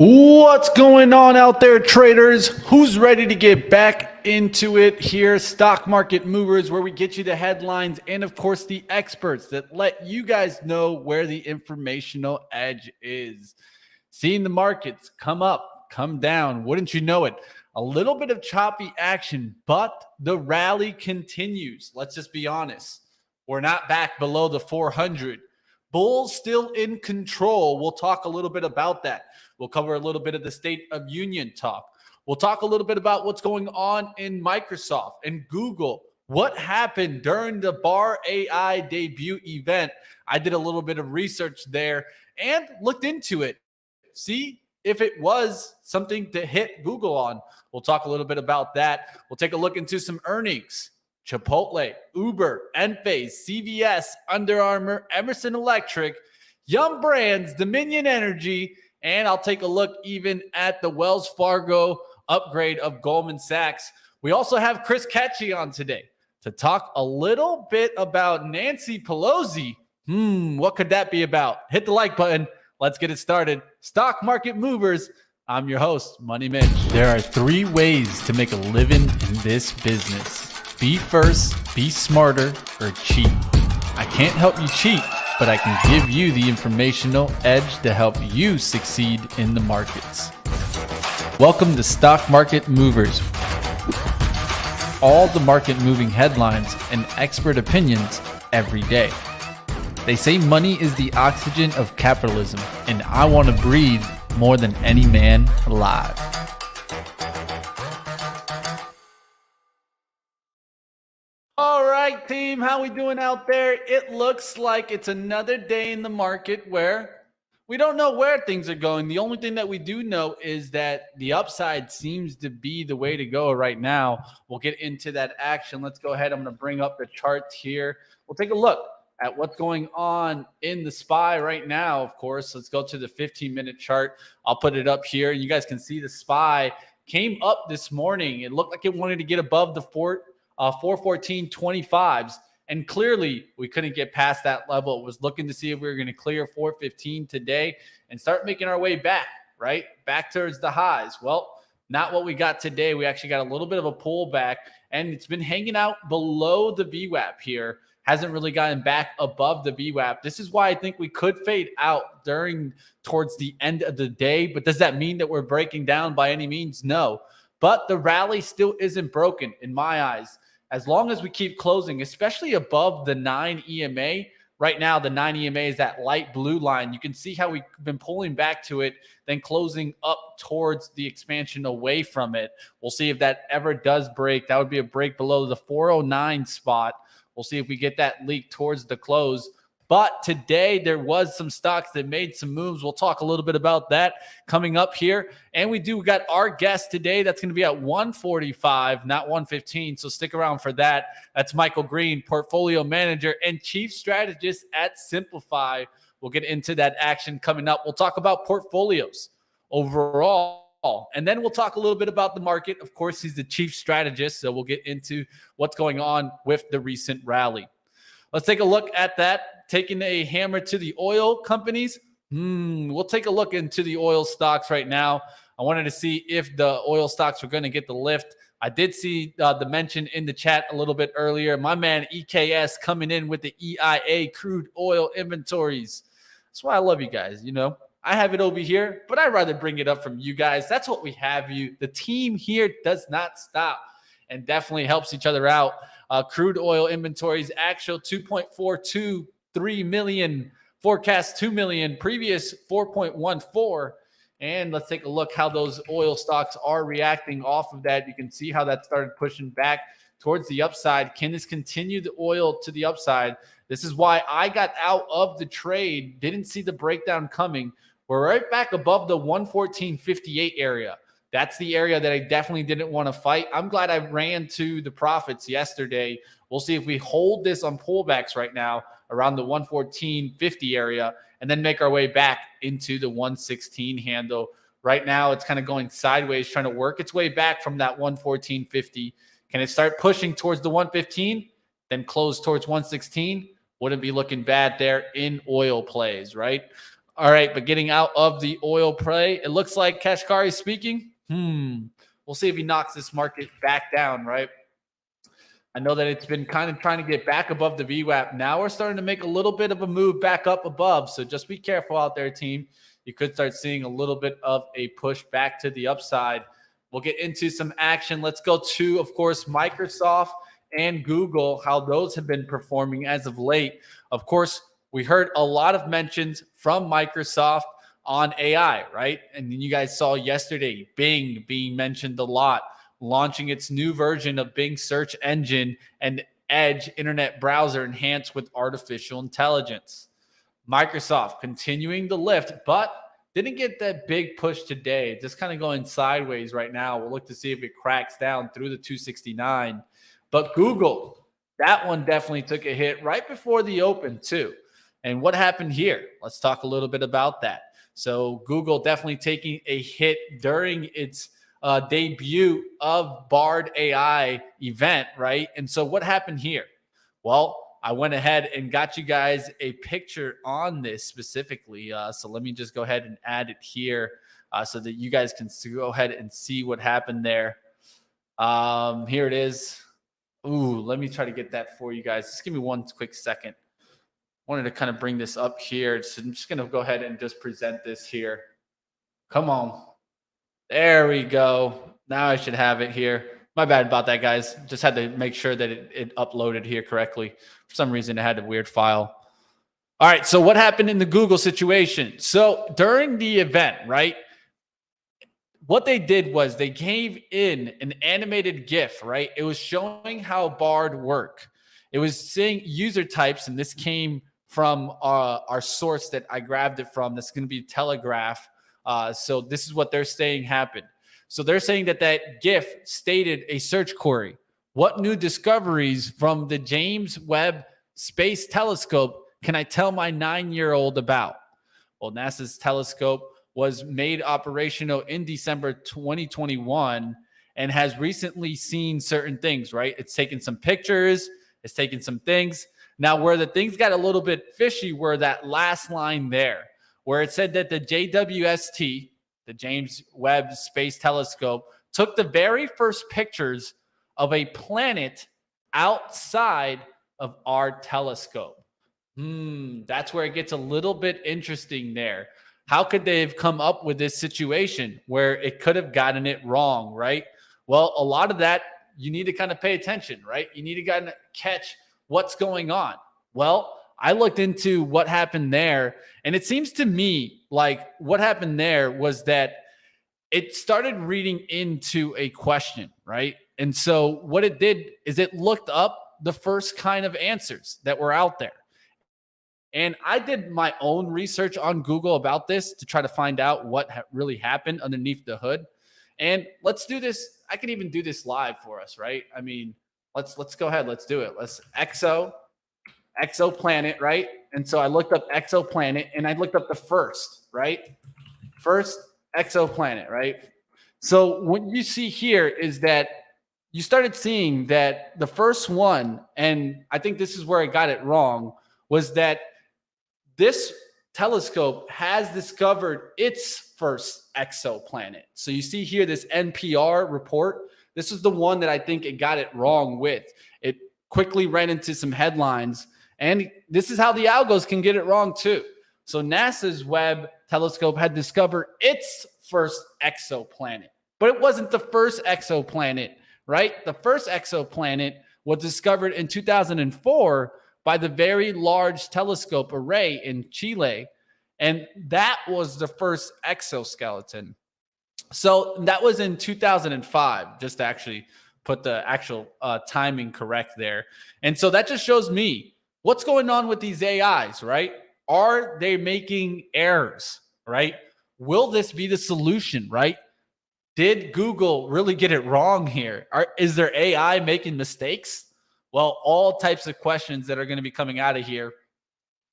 What's going on out there, traders? Who's ready to get back into it here? Stock Market Movers, where we get you the headlines and, of course, the experts that let you guys know where the informational edge is. Seeing the markets come up, come down, wouldn't you know it? A little bit of choppy action, but the rally continues. Let's just be honest. We're not back below the 400. Bulls still in control. We'll talk a little bit about that. We'll cover a little bit of the State of Union talk. We'll talk a little bit about what's going on in Microsoft and Google. What happened during the Bar AI debut event? I did a little bit of research there and looked into it. See if it was something to hit Google on. We'll talk a little bit about that. We'll take a look into some earnings. Chipotle, Uber, Enphase, CVS, Under Armour, Emerson Electric, Yum Brands, Dominion Energy, and I'll take a look even at the Wells Fargo upgrade of Goldman Sachs. We also have Chris Ketchy on today to talk a little bit about Nancy Pelosi. What could that be about? Hit the like button. Let's get it started. Stock Market Movers. I'm your host, Money Mitch. There are 3 ways to make a living in this business. Be first, be smarter, or cheat. I can't help you cheat, but I can give you the informational edge to help you succeed in the markets. Welcome to Stock Market Movers. All the market moving headlines and expert opinions every day. They say money is the oxygen of capitalism, and I want to breathe more than any man alive. All right, team, how we doing out there? It looks like it's another day in the market where we don't know where things are going. The only thing that we do know is that the upside seems to be the way to go right now. We'll get into that action. Let's go ahead. I'm going to bring up the charts here. We'll take a look at what's going on in the SPY right now, of course. Let's go to the 15-minute chart. I'll put it up here. You guys can see the SPY came up this morning. It looked like it wanted to get above the 414.25s, and clearly we couldn't get past that level. It was looking to see if we were going to clear 415 today and start making our way back, right? Back towards the highs. Well, not what we got today. We actually got a little bit of a pullback, and it's been hanging out below the VWAP here. Hasn't really gotten back above the VWAP. This is why I think we could fade out towards the end of the day. But does that mean that we're breaking down by any means? No. But the rally still isn't broken in my eyes. As long as we keep closing, especially above the 9 EMA, right now the 9 EMA is that light blue line. You can see how we've been pulling back to it, then closing up towards the expansion away from it. We'll see if that ever does break. That would be a break below the 409 spot. We'll see if we get that leak towards the close. But today there was some stocks that made some moves. We'll talk a little bit about that coming up here. And we got our guest today. That's going to be at 145, not 115. So stick around for that. That's Michael Green, portfolio manager and chief strategist at Simplify. We'll get into that action coming up. We'll talk about portfolios overall. And then we'll talk a little bit about the market. Of course, he's the chief strategist. So we'll get into what's going on with the recent rally. Let's take a look at that. Taking a hammer to the oil companies. We'll take a look into the oil stocks right now. I wanted to see if the oil stocks were going to get the lift. I did see the mention in the chat a little bit earlier. My man EKS coming in with the EIA crude oil inventories. That's why I love you guys. You know, I have it over here, but I'd rather bring it up from you guys. That's what we have you. The team here does not stop and definitely helps each other out. Crude oil inventories, actual 2.423 million, forecast 2 million, previous 4.14. And let's take a look how those oil stocks are reacting off of that. You can see how that started pushing back towards the upside. Can this continue the oil to the upside? This is why I got out of the trade. Didn't see the breakdown coming. We're right back above the 114.58 area. That's the area that I definitely didn't want to fight. I'm glad I ran to the profits yesterday. We'll see if we hold this on pullbacks right now around the 114.50 area and then make our way back into the 116 handle. Right now, it's kind of going sideways, trying to work its way back from that 114.50. Can it start pushing towards the 115, then close towards 116? Wouldn't be looking bad there in oil plays, right? All right, but getting out of the oil play, it looks like Kashkari is speaking. We'll see if he knocks this market back down, right? I know that it's been kind of trying to get back above the VWAP. Now we're starting to make a little bit of a move back up above. So just be careful out there, team. You could start seeing a little bit of a push back to the upside. We'll get into some action. Let's go to, of course, Microsoft and Google, how those have been performing as of late. Of course, we heard a lot of mentions from Microsoft on AI, right? And then you guys saw yesterday Bing being mentioned a lot, launching its new version of Bing search engine and Edge internet browser enhanced with artificial intelligence. Microsoft continuing the lift, but didn't get that big push today. Just kind of going sideways right now. We'll look to see if it cracks down through the 269. But Google, that one definitely took a hit right before the open too. And what happened here? Let's talk a little bit about that. So Google definitely taking a hit during its debut of Bard AI event, right? And so what happened here? Well, I went ahead and got you guys a picture on this specifically. So let me just go ahead and add it here so that you guys can go ahead and see what happened there. Here it is. Ooh, let me try to get that for you guys. Just give me one quick second. Wanted to kind of bring this up here. So I'm just going to go ahead and just present this here. Come on. There we go. Now I should have it here. My bad about that, guys. Just had to make sure that it uploaded here correctly. For some reason, it had a weird file. All right, so what happened in the Google situation? So during the event, right, what they did was they gave in an animated GIF, right? It was showing how Bard worked. It was saying user types, and this came from our source that I grabbed it from. That's going to be Telegraph. So this is what they're saying happened. So they're saying that GIF stated a search query. What new discoveries from the James Webb Space Telescope can I tell my 9-year-old about? Well, NASA's telescope was made operational in December 2021 and has recently seen certain things, right? It's taken some pictures. It's taken some things. Now, where the things got a little bit fishy were that last line there, where it said that the JWST, the James Webb Space Telescope, took the very first pictures of a planet outside of our telescope. That's where it gets a little bit interesting there. How could they have come up with this situation where it could have gotten it wrong, right? Well, a lot of that, you need to kind of pay attention, right? You need to kind of catch what's going on. Well, I looked into what happened there, and it seems to me like what happened there was that it started reading into a question, right? And so what it did is it looked up the first kind of answers that were out there. And I did my own research on Google about this to try to find out what really happened underneath the hood. And let's do this. I can even do this live for us, right? I mean, let's go ahead. Let's do it. Let's exoplanet, right? And so I looked up exoplanet and I looked up the first, right? First exoplanet, right? So what you see here is that you started seeing that the first one, and I think this is where I got it wrong, was that this telescope has discovered its first exoplanet. So you see here this NPR report. This is the one that I think it got it wrong with. It quickly ran into some headlines, and this is how the algos can get it wrong too. So NASA's Webb telescope had discovered its first exoplanet, but it wasn't the first exoplanet, right? The first exoplanet was discovered in 2004 by the Very Large Telescope Array in Chile, and that was the first exoskeleton. So that was in 2005, just to actually put the actual timing correct there. And so that just shows me what's going on with these AIs, right? Are they making errors, right? Will this be the solution, right? Did Google really get it wrong here? Is their AI making mistakes? Well, all types of questions that are going to be coming out of here.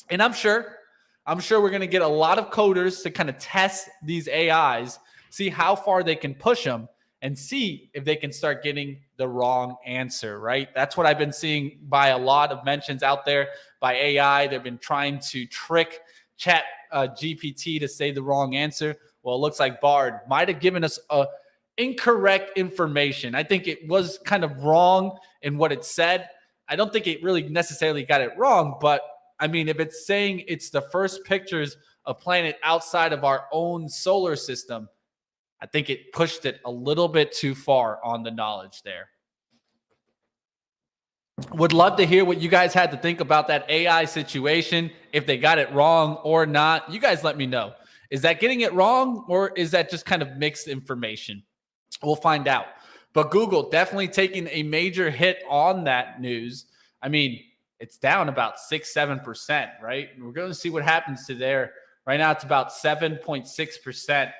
And I'm sure we're going to get a lot of coders to kind of test these AIs, see how far they can push them, and see if they can start getting the wrong answer, right? That's what I've been seeing by a lot of mentions out there by AI. They've been trying to trick chat GPT to say the wrong answer. Well, it looks like Bard might have given us incorrect information. I think it was kind of wrong in what it said. I don't think it really necessarily got it wrong, but I mean, if it's saying it's the first pictures of planet outside of our own solar system, I think it pushed it a little bit too far on the knowledge there. Would love to hear what you guys had to think about that AI situation, if they got it wrong or not. You guys let me know. Is that getting it wrong, or is that just kind of mixed information? We'll find out. But Google definitely taking a major hit on that news. I mean, it's down about 6-7%, right? We're going to see what happens to there. Right now, it's about 7.6%,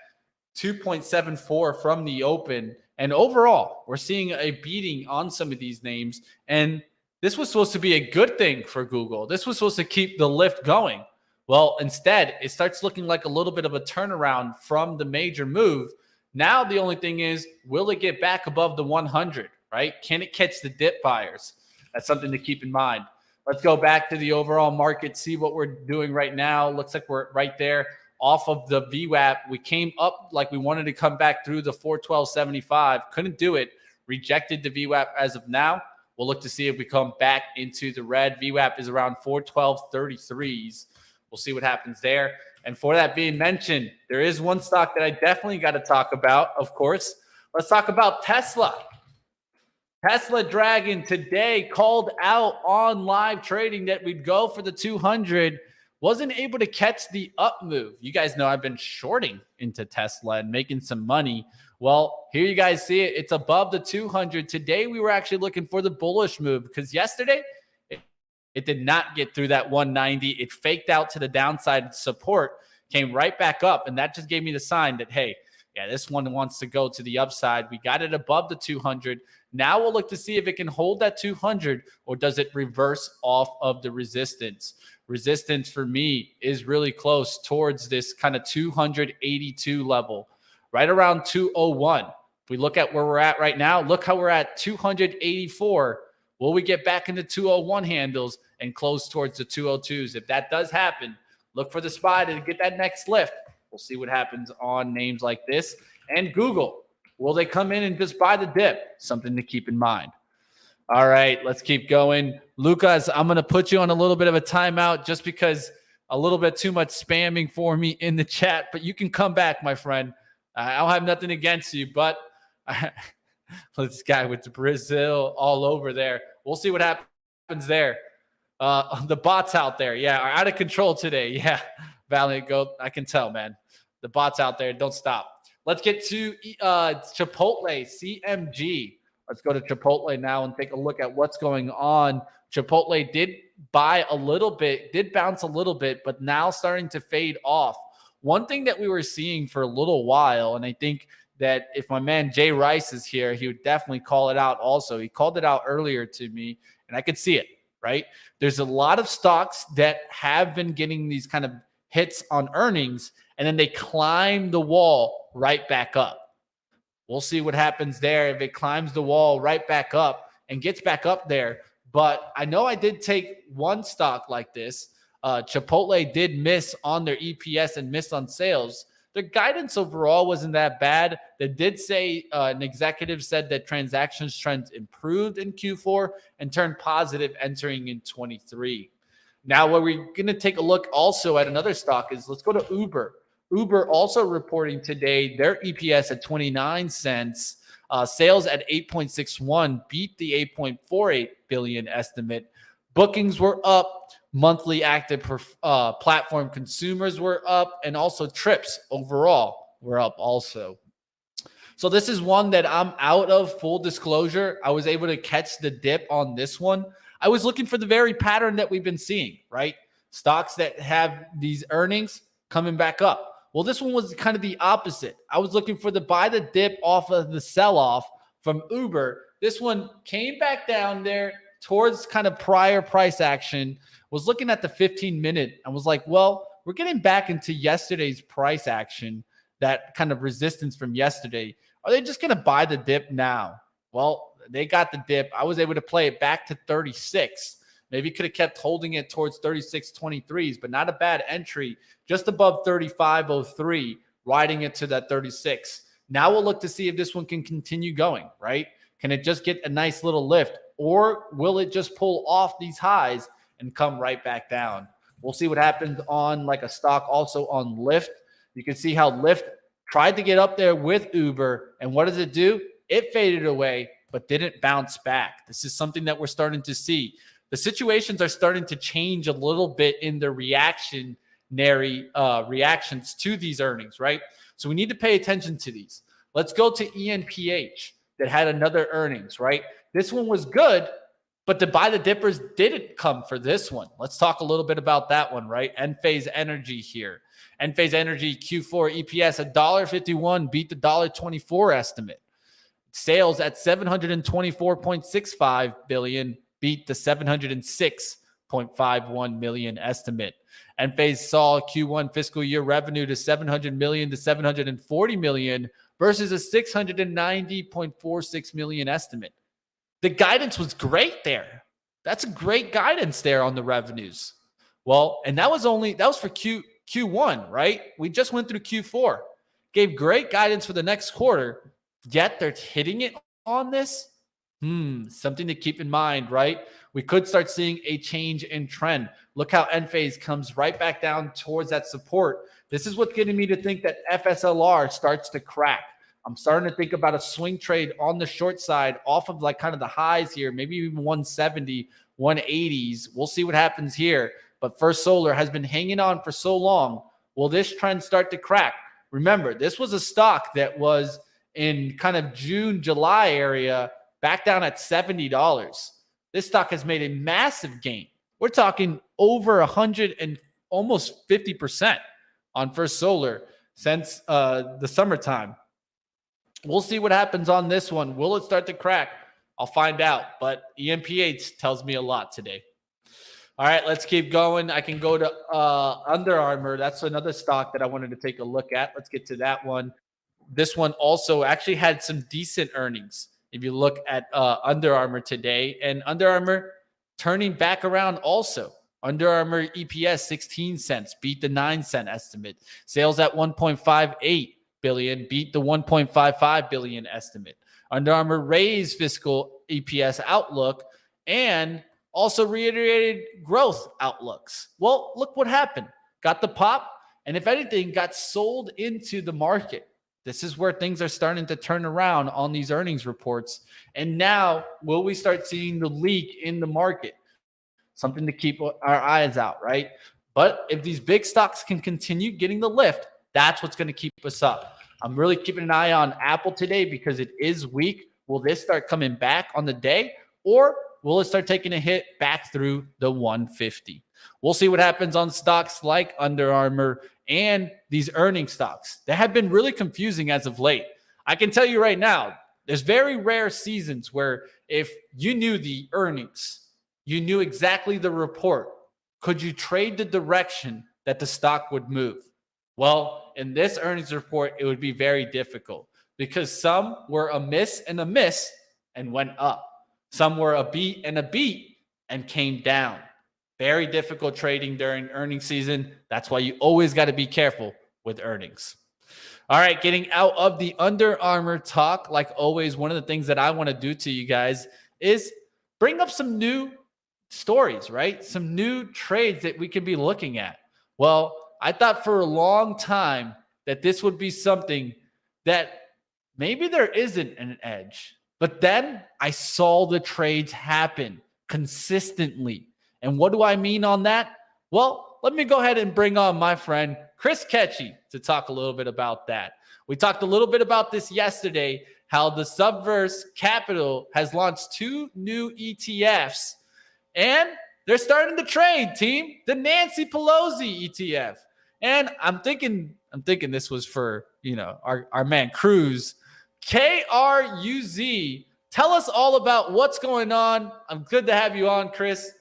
2.74 from the open. And overall, we're seeing a beating on some of these names. And this was supposed to be a good thing for Google. This was supposed to keep the lift going. Well, instead, it starts looking like a little bit of a turnaround from the major move. Now, the only thing is, will it get back above the 100, right? Can it catch the dip buyers? That's something to keep in mind. Let's go back to the overall market, see what we're doing right now. Looks like we're right there off of the VWAP. We came up like we wanted to come back through the 412.75. Couldn't do it. Rejected the VWAP as of now. We'll look to see if we come back into the red. VWAP is around 412.33s. We'll see what happens there. And for that being mentioned, there is one stock that I definitely got to talk about, of course. Let's talk about Tesla. Tesla Dragon today called out on live trading that we'd go for the 200. Wasn't able to catch the up move. You guys know I've been shorting into Tesla and making some money. Well, here you guys see it. It's above the 200. Today, we were actually looking for the bullish move because yesterday, it did not get through that 190. It faked out to the downside support, came right back up, and that just gave me the sign that, hey, yeah, this one wants to go to the upside. We got it above the 200. Now we'll look to see if it can hold that 200, or does it reverse off of the resistance. Resistance for me is really close towards this kind of 282 level, right around 201. If we look at where we're at right now, look how we're at 284. Will we get back into 201 handles and close towards the 202s? If that does happen, look for the SPY to get that next lift. We'll see what happens on names like this. And Google, will they come in and just buy the dip? Something to keep in mind. All right, let's keep going. Lucas, I'm going to put you on a little bit of a timeout just because a little bit too much spamming for me in the chat, but you can come back, my friend. I'll have nothing against you, but this guy with Brazil all over there. We'll see what happens there. The bots out there, yeah, are out of control today. Yeah, Valiant Goat, I can tell, man. The bots out there, don't stop. Let's get to Chipotle, CMG. Let's go to Chipotle now and take a look at what's going on. Chipotle did buy a little bit, did bounce a little bit, but now starting to fade off. One thing that we were seeing for a little while, and I think that if my man Jay Rice is here, he would definitely call it out also. He called it out earlier to me, and I could see it, right? There's a lot of stocks that have been getting these kind of hits on earnings, and then they climb the wall right back up. We'll see what happens there if it climbs the wall right back up and gets back up there. But I know I did take one stock like this. Chipotle did miss on their EPS and miss on sales. Their guidance overall wasn't that bad. They did say an executive said that transactions trends improved in Q4 and turned positive entering in 23. Now, what we're going to take a look also at another stock is, let's go to Uber. Uber also reporting today their EPS at 29 cents, sales at 8.61, beat the 8.48 billion estimate. Bookings were up, monthly active platform consumers were up, and also trips overall were up also. So this is one that I'm out of, full disclosure. I was able to catch the dip on this one. I was looking for the very pattern that we've been seeing, right? Stocks that have these earnings coming back up. Well, this one was kind of the opposite. I was looking for the buy the dip off of the sell-off from Uber. This one came back down there towards kind of prior price action, was looking at the 15-minute and was like, well, we're getting back into yesterday's price action, that kind of resistance from yesterday. Are they just going to buy the dip now? Well, they got the dip. I was able to play it back to 36. Maybe could have kept holding it towards 36.23s, but not a bad entry, just above 35.03, riding it to that 36. Now we'll look to see if this one can continue going, right? Can it just get a nice little lift, or will it just pull off these highs and come right back down? We'll see what happens on like a stock also on Lyft. You can see how Lyft tried to get up there with Uber, and what does it do? It faded away, but didn't bounce back. This is something that we're starting to see. The situations are starting to change a little bit in the reactions to these earnings, right? So we need to pay attention to these. Let's go to ENPH that had another earnings, right? This one was good, but the buy the dippers didn't come for this one. Let's talk a little bit about that one, right? Enphase Energy here. Enphase Energy Q4 EPS $1.51 beat the $1.24 estimate. Sales at $724.65 billion beat the $706.51 million estimate. Enphase saw Q1 fiscal year revenue to $700 million to $740 million versus a $690.46 million estimate. The guidance was great there. That's a great guidance there on the revenues. Well, and that was for Q1, right? We just went through Q4. Gave great guidance for the next quarter, yet they're hitting it on this. Something to keep in mind, right? We could start seeing a change in trend. Look how Enphase comes right back down towards that support. This is what's getting me to think that FSLR starts to crack. I'm starting to think about a swing trade on the short side off of like kind of the highs here, maybe even 170, 180s. We'll see what happens here. But First Solar has been hanging on for so long. Will this trend start to crack? Remember, this was a stock that was in kind of June, July area, back down at $70. This stock has made a massive gain. We're talking over 100 and almost 50% on First Solar since the summertime. We'll see what happens on this one. Will it start to crack? I'll find out. But EMPH tells me a lot today. All right, let's keep going. I can go to Under Armour. That's another stock that I wanted to take a look at. Let's get to that one. This one also actually had some decent earnings. If you look at Under Armour today, and Under Armour turning back around also. Under Armour EPS 16 cents, beat the 9-cent estimate. Sales at $1.58 billion, beat the $1.55 billion estimate. Under Armour raised fiscal EPS outlook and also reiterated growth outlooks. Well, look what happened. Got the pop, and if anything, got sold into the market. This is where things are starting to turn around on these earnings reports. And now, will we start seeing the leak in the market? Something to keep our eyes out, right? But if these big stocks can continue getting the lift, that's what's going to keep us up. I'm really keeping an eye on Apple today because it is weak. Will this start coming back on the day, or will it start taking a hit back through the 150? We'll see what happens on stocks like Under Armour and these earning stocks. They have been really confusing as of late. I can tell you right now, there's very rare seasons where if you knew the earnings, you knew exactly the report, could you trade the direction that the stock would move? Well, in this earnings report, it would be very difficult because some were a miss and went up. Some were a beat and came down. Very difficult trading during earnings season. That's why you always got to be careful with earnings. All right, getting out of the Under Armour talk, like always, one of the things that I want to do to you guys is bring up some new stories, right? Some new trades that we can be looking at. Well, I thought for a long time that this would be something that maybe there isn't an edge. But then I saw the trades happen consistently. And what do I mean on that? Well, let me go ahead and bring on my friend Chris Ketchy to talk a little bit about that. We talked a little bit about this yesterday, how the Subverse Capital has launched 2 new ETFs, and they're starting to trade, team. The Nancy Pelosi ETF. And I'm thinking this was for, our man Cruz. KRUZ. Tell us all about what's going on. I'm good to have you on, Chris.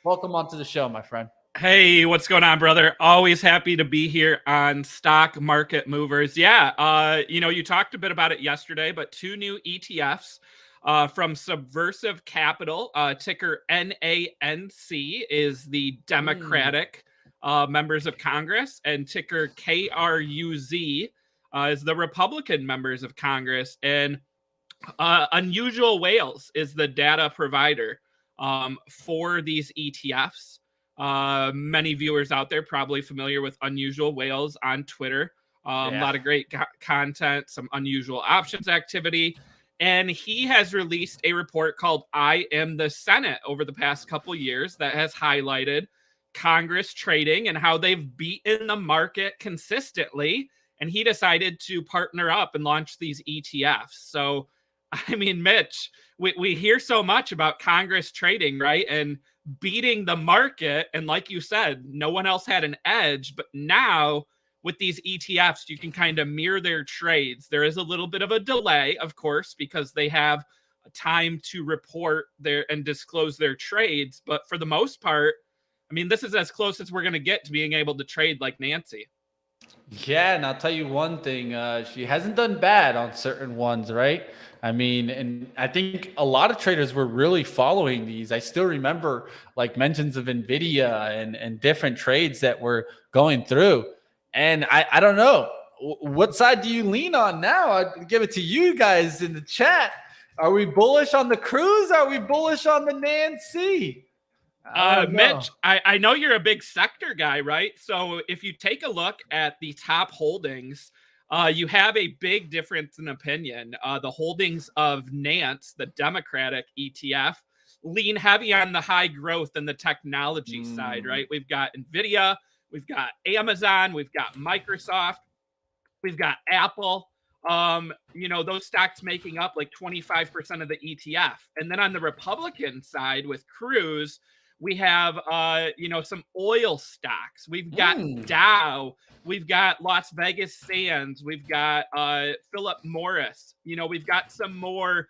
Welcome onto the show, my friend. Hey, what's going on, brother? Always happy to be here on Stock Market Movers. Yeah, you talked a bit about it yesterday, but 2 new ETFs From Subversive Capital, ticker NANC is the Democratic members of Congress, and ticker KRUZ is the Republican members of Congress. And Unusual Whales is the data provider for these ETFs. Many viewers out there probably familiar with Unusual Whales on Twitter. A lot of great content, some unusual options activity. And he has released a report called I Am the Senate over the past couple years that has highlighted Congress trading and how they've beaten the market consistently. And he decided to partner up and launch these ETFs. So, I mean, Mitch, we hear so much about Congress trading, right? And beating the market. And like you said, no one else had an edge. But now with these ETFs, you can kind of mirror their trades. There is a little bit of a delay, of course, because they have time to report their and disclose their trades. But for the most part, I mean, this is as close as we're going to get to being able to trade like Nancy. Yeah, and I'll tell you one thing, she hasn't done bad on certain ones, right? I mean, and I think a lot of traders were really following these. I still remember like mentions of NVIDIA and different trades that were going through. And I don't know, what side do you lean on now? I'd give it to you guys in the chat. Are we bullish on the cruise? Are we bullish on the Nancy? Mitch, I know you're a big sector guy, right? So if you take a look at the top holdings, you have a big difference in opinion. The holdings of Nance, the Democratic ETF, lean heavy on the high growth and the technology side, right? We've got NVIDIA, we've got Amazon, we've got Microsoft, we've got Apple. Those stocks making up like 25% of the ETF. And then on the Republican side with Cruise, we have, some oil stocks. We've got Dow. We've got Las Vegas Sands. We've got Philip Morris. We've got some more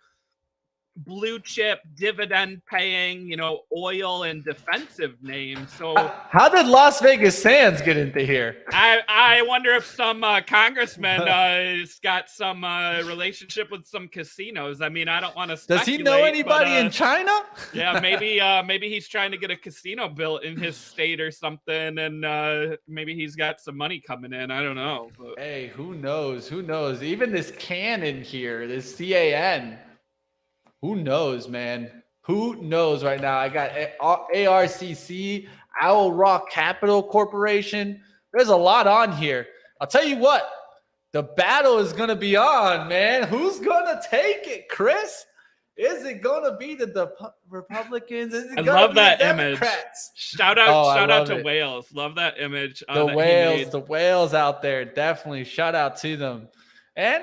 blue chip dividend paying, oil and defensive names. So how did Las Vegas Sands get into here? I wonder if some congressman has got some relationship with some casinos. I mean, I don't want to speculate. Does he know anybody in China? Yeah, maybe he's trying to get a casino built in his state or something, and maybe he's got some money coming in. I don't know. But. Hey, who knows? Who knows? Even this Canon here, this CAN. Who knows, man? Who knows right now? I got ARCC, Owl Rock Capital Corporation. There's a lot on here. I'll tell you what, the battle is going to be on, man. Who's going to take it, Chris? Is it going to be the Republicans? Is it I gonna love be that the image. Democrats? Shout out to Wales. Love that image. The whales out there. Definitely shout out to them. And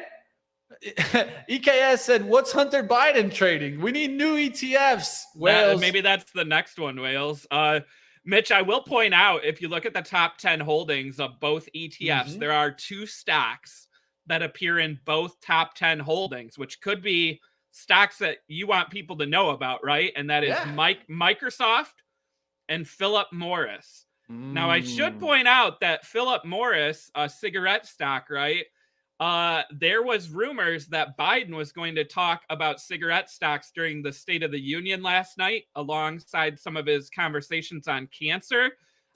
EKS said, what's Hunter Biden trading? We need new ETFs. Wales. Maybe that's the next one, Wales. Mitch, I will point out, if you look at the top 10 holdings of both ETFs, there are two stocks that appear in both top 10 holdings, which could be stocks that you want people to know about, right? And that is Microsoft and Philip Morris. Now, I should point out that Philip Morris, a cigarette stock, right? There was rumors that Biden was going to talk about cigarette stocks during the State of the Union last night, alongside some of his conversations on cancer.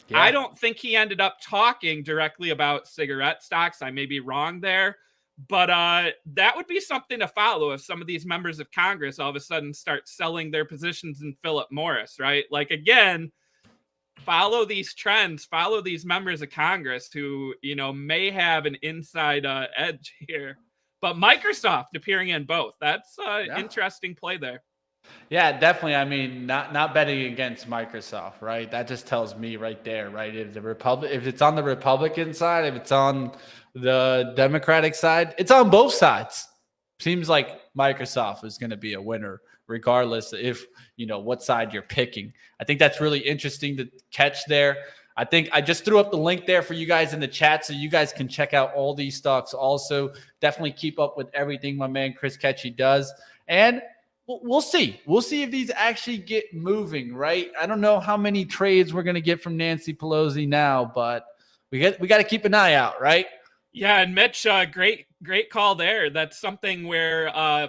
Yeah. I don't think he ended up talking directly about cigarette stocks. I may be wrong there, but that would be something to follow if some of these members of Congress all of a sudden start selling their positions in Philip Morris, right? Like, again, follow these trends, follow these members of Congress who, may have an inside edge here. But Microsoft appearing in both, that's interesting play there. Yeah, definitely. I mean, not betting against Microsoft, right? That just tells me right there, right? If it's on the Republican side, if it's on the Democratic side, it's on both sides. Seems like Microsoft is going to be a winner, regardless if what side you're picking. I think that's really interesting to catch there. I think I just threw up the link there for you guys in the chat so you guys can check out all these stocks. Also, definitely keep up with everything my man Chris Ketchy does. And we'll see. We'll see if these actually get moving, right? I don't know how many trades we're going to get from Nancy Pelosi now, but we got to keep an eye out, right? Yeah, and Mitch, great call there. That's something where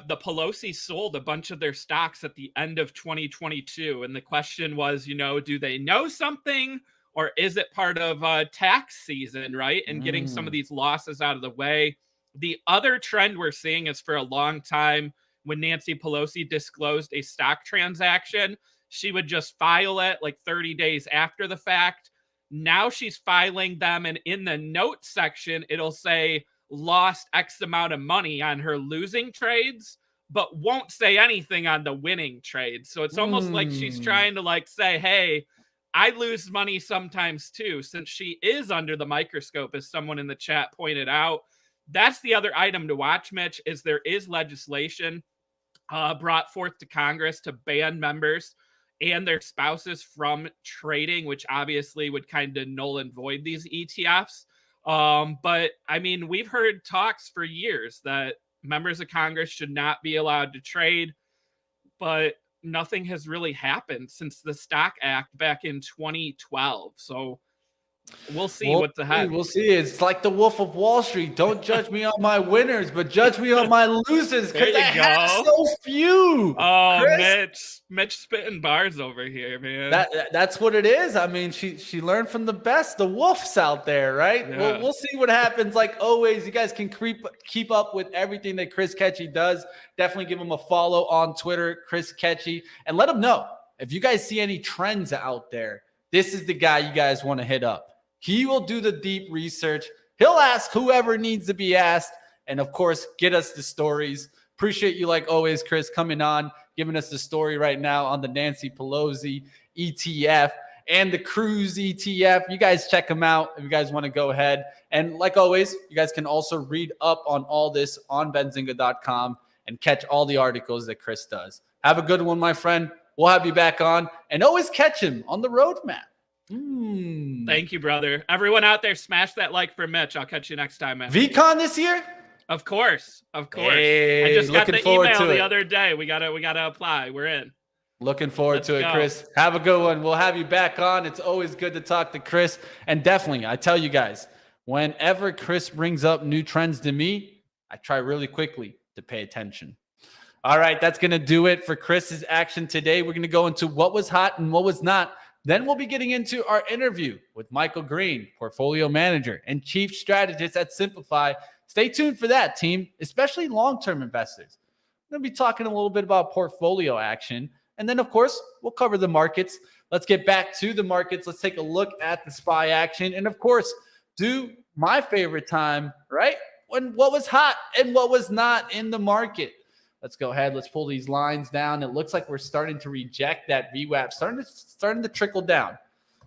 the Pelosi sold a bunch of their stocks at the end of 2022, and the question was, do they know something, or is it part of tax season, right? And getting some of these losses out of the way. The other trend we're seeing is for a long time when Nancy Pelosi disclosed a stock transaction, she would just file it like 30 days after the fact. Now she's filing them, and in the notes section, it'll say lost X amount of money on her losing trades, but won't say anything on the winning trades. So it's almost like she's trying to like say, hey, I lose money sometimes too, since she is under the microscope, as someone in the chat pointed out. That's the other item to watch, Mitch, is there is legislation brought forth to Congress to ban members and their spouses from trading, which obviously would kind of null and void these ETFs. But I mean, we've heard talks for years that members of Congress should not be allowed to trade, but nothing has really happened since the Stock Act back in 2012. So we'll see what's ahead. We'll see. It's like the Wolf of Wall Street. Don't judge me on my winners, but judge me on my losers, because I have so few. Oh, Mitch spitting bars over here, man. That's what it is. I mean, she learned from the best, the wolves out there, right? Yeah. We'll see what happens. Like always, you guys can keep up with everything that Chris Ketchy does. Definitely give him a follow on Twitter, Chris Ketchy, and let him know if you guys see any trends out there. This is the guy you guys want to hit up. He will do the deep research. He'll ask whoever needs to be asked. And, of course, get us the stories. Appreciate you, like always, Chris, coming on, giving us the story right now on the Nancy Pelosi ETF and the Cruise ETF. You guys check them out if you guys want to go ahead. And, like always, you guys can also read up on all this on benzinga.com and catch all the articles that Chris does. Have a good one, my friend. We'll have you back on. And always catch him on the roadmap. Thank you, brother. Everyone out there, smash that like for Mitch. I'll catch you next time, man. VCon this year? Of course. Hey, I just got the email the other day. We gotta apply. We're in. Looking forward to it, Chris. Have a good one. We'll have you back on. It's always good to talk to Chris. And definitely, I tell you guys, whenever Chris brings up new trends to me, I try really quickly to pay attention. All right, that's going to do it for Chris's action today. We're going to go into what was hot and what was not. Then we'll be getting into our interview with Michael Green, portfolio manager and chief strategist at Simplify. Stay tuned for that, team, especially long-term investors. We're going to be talking a little bit about portfolio action. And then, of course, we'll cover the markets. Let's get back to the markets. Let's take a look at the SPY action. And, of course, do my favorite time, right? When what was hot and what was not in the market. Let's go ahead. Let's pull these lines down. It looks like we're starting to reject that VWAP, starting to trickle down.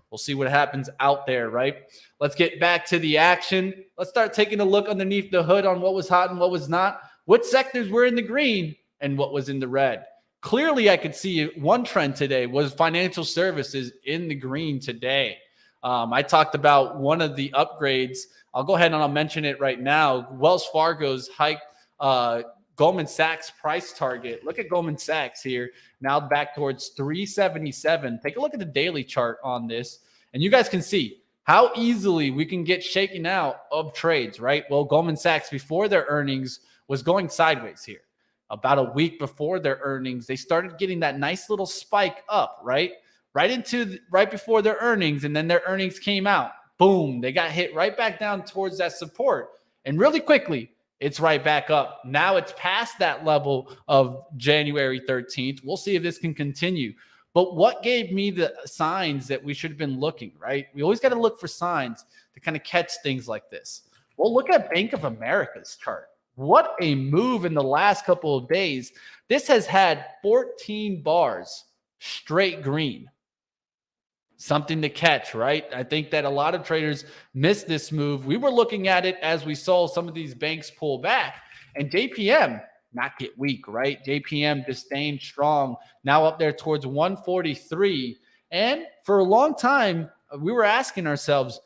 We'll see what happens out there, right? Let's get back to the action. Let's start taking a look underneath the hood on what was hot and what was not. What sectors were in the green and what was in the red? Clearly, I could see one trend today was financial services in the green today. I talked about one of the upgrades. I'll go ahead and I'll mention it right now. Wells Fargo's hiked Goldman Sachs price target. Look at Goldman Sachs here, now back towards 377. Take a look at the daily chart on this, and you guys can see how easily we can get shaken out of trades, right? Well, Goldman Sachs, before their earnings, was going sideways here. About a week before their earnings, they started getting that nice little spike up, right before their earnings, and then their earnings came out. Boom, they got hit right back down towards that support, and really quickly, it's right back up. Now it's past that level of January 13th. We'll see if this can continue. But what gave me the signs that we should have been looking, right? We always got to look for signs to kind of catch things like this. Well, look at Bank of America's chart. What a move in the last couple of days. This has had 14 bars straight green. Something to catch, right? I think that a lot of traders missed this move. We were looking at it as we saw some of these banks pull back, and JPM not get weak, right? JPM just staying strong, now up there towards 143. And for a long time, we were asking ourselves,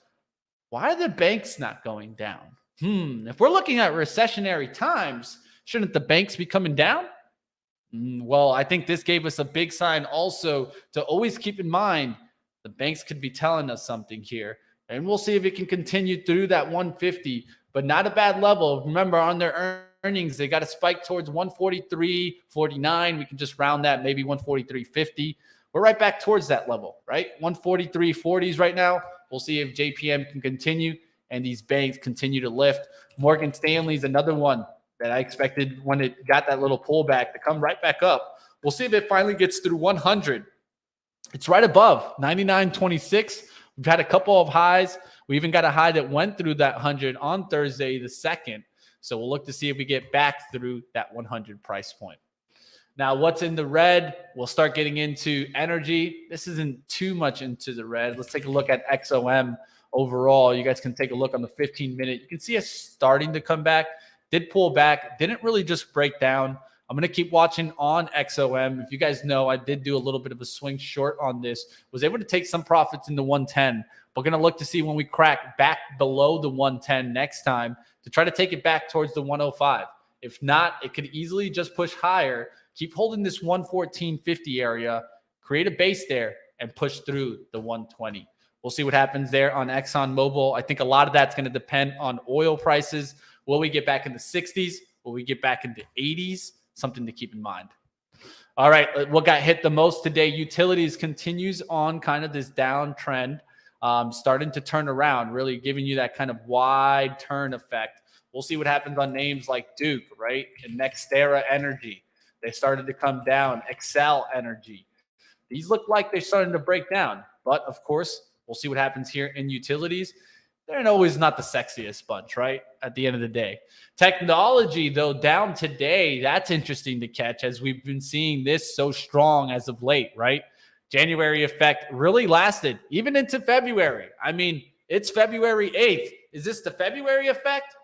why are the banks not going down? If we're looking at recessionary times, shouldn't the banks be coming down? Well, I think this gave us a big sign also to always keep in mind the banks could be telling us something here. And we'll see if it can continue through that 150. but not a bad level. Remember, on their earnings, they got a spike towards 143.49. We can just round that, maybe 143.50. We're right back towards that level, right? 143.40s right now. We'll see if JPM can continue and these banks continue to lift. Morgan Stanley's another one that I expected when it got that little pullback to come right back up. We'll see if it finally gets through 100. It's right above 99.26. We've had a couple of highs. We even got a high that went through that 100 on Thursday the 2nd. So we'll look to see if we get back through that 100 price point. Now, what's in the red? We'll start getting into energy. This isn't too much into the red. Let's take a look at XOM overall. You guys can take a look on the 15-minute. You can see us starting to come back. Did pull back. Didn't really just break down. I'm going to keep watching on XOM. If you guys know, I did do a little bit of a swing short on this. Was able to take some profits in the 110. We're going to look to see when we crack back below the 110 next time to try to take it back towards the 105. If not, it could easily just push higher. Keep holding this 114.50 area, create a base there, and push through the 120. We'll see what happens there on ExxonMobil. I think a lot of that's going to depend on oil prices. Will we get back in the 60s? Will we get back into 80s? Something to keep in mind. All right, what got hit the most today? Utilities continues on kind of this downtrend, starting to turn around, really giving you that kind of wide turn effect. We'll see what happens on names like Duke, right? And NextEra Energy. They started to come down. Excel Energy. These look like they're starting to break down. But, of course, we'll see what happens here in utilities. They're always not the sexiest bunch, right? At the end of the day. Technology, though, down today. That's interesting to catch as we've been seeing this so strong as of late, right? January effect really lasted even into February. I mean, it's February 8th. Is this the February effect?